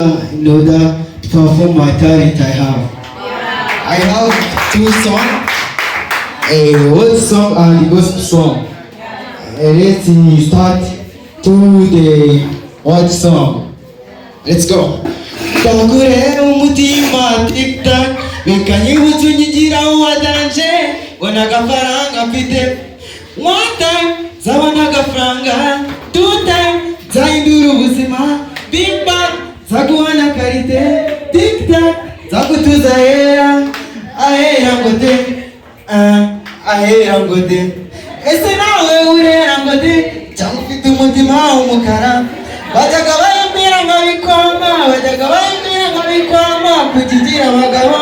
in order to perform my talent I have two songs, a world song and a gospel song. Let's start to the world song. Let's go. Bakure umutima tiktak Bekanyibutsa unyigira uwadanje Bona agafaranga mfite One time zabona agafaranga Two time zahindura ubuzima Big bang zaguhana karite Tiktak zagutuza hera Ahera ngote Ahera ngote Ese nawe urera ngote Cyangwa ufite umutima w'umukara Bajyaga bayimbira nkabikoma Bajyaga bayimbira nkabikoma Kukigira abagabo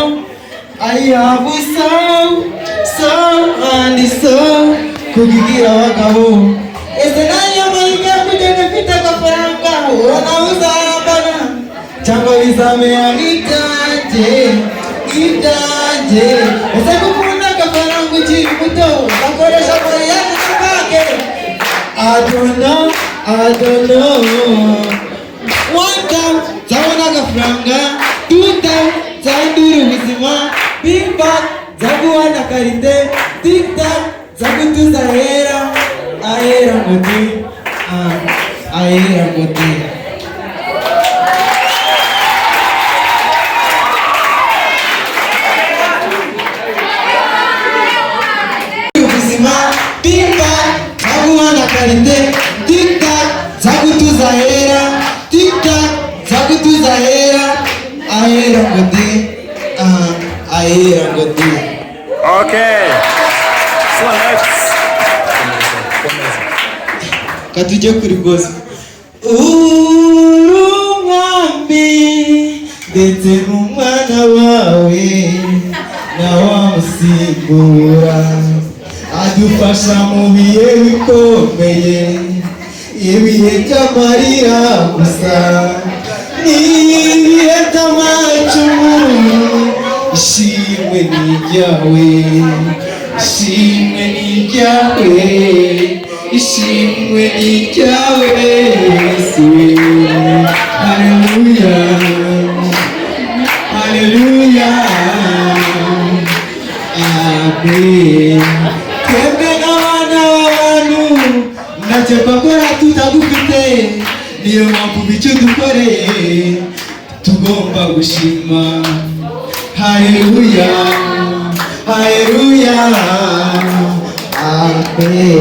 I have so and so Kukigira abagabo Ese nayo mahirwe kugenda mfite agafaranga Urona uzarambana Cyangwa bizamera nk'ibyanjye Nk'ibyanjye Ese gukunda agafaranga ukiri muto Bakoresha mariage n'ubwake I don't know One time zabona agafaranga Two time zahindura ubuzima Big bang zaguhana karite Tiktak zagutuza hera Ahera ngote Ahera ngote ubuzima Big bang zaguhana karite Tiktak zagutuza hera Tiktak zagutuza hera Ahera ngote Ahera ngote. Okay. So next. Katujye kuri gospel. Umwami ndetse n'umwana wawe nawamusigura adufasha mu bihe bikomeye ibihe by'amarira gusa n'ibihe by'amacumuro ishimwe ni ryawe ishimwe ni ryawe ishimwe ni ryawe Yesu haleluya haleluya amen twebwe n'abana b'abantu ntacyo twakora tutagufite niyo mpamvu icyo dukoreye tugomba gushima haleluya haleluya amen